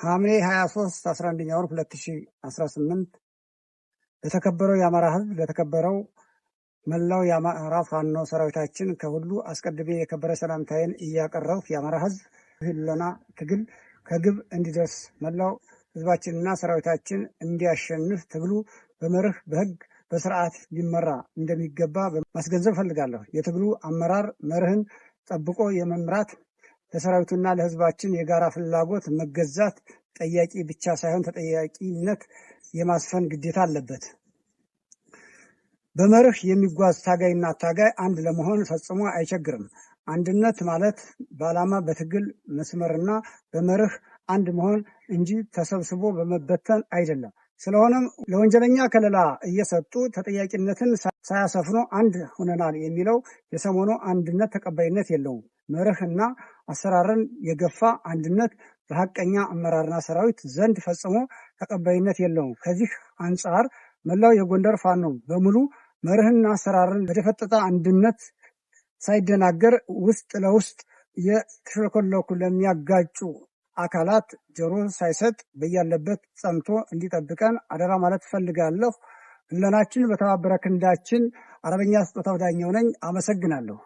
ሐምሌ 23 11ኛ ወር 2018 ለተከበረው የአማራ ሕዝብ ለተከበረው መላው የአማራ ፋኖ ሰራዊታችን ከሁሉ አስቀድሜ የከበረ ሰላምታዬን እያቀረብኩ የአማራ ሕዝብ ህልውና ትግል ከግብ እንዲደርስ መላው ሕዝባችንና ሰራዊታችን እንዲያሸንፍ ትግሉ በመርህ በህግ በስርዓት ሊመራ እንደሚገባ ማስገንዘብ ፈልጋለሁ። የትግሉ አመራር መርህን ጠብቆ የመምራት ለሰራዊቱና ለህዝባችን የጋራ ፍላጎት መገዛት ጠያቂ ብቻ ሳይሆን ተጠያቂነት የማስፈን ግዴታ አለበት። በመርህ የሚጓዝ ታጋይና ታጋይ አንድ ለመሆን ፈጽሞ አይቸግርም። አንድነት ማለት በዓላማ በትግል መስመርና በመርህ አንድ መሆን እንጂ ተሰብስቦ በመበተን አይደለም። ስለሆነም ለወንጀለኛ ከለላ እየሰጡ ተጠያቂነትን ሳያሰፍኑ አንድ ሆነናል የሚለው የሰሞኑ አንድነት ተቀባይነት የለውም። መርህና አሰራርን የገፋ አንድነት በሀቀኛ አመራርና ሰራዊት ዘንድ ፈጽሞ ተቀባይነት የለውም። ከዚህ አንጻር መላው የጎንደር ፋኖ በሙሉ መርህና አሰራርን በደፈጠጠ አንድነት ሳይደናገር ውስጥ ለውስጥ የተሽለኮለኩ ለሚያጋጩ አካላት ጆሮ ሳይሰጥ በያለበት ጸንቶ እንዲጠብቀን አደራ ማለት ፈልጋለሁ። ሁላችን በተባበረ ክንዳችን። አርበኛ ስጦታው ዳኘው ነኝ። አመሰግናለሁ።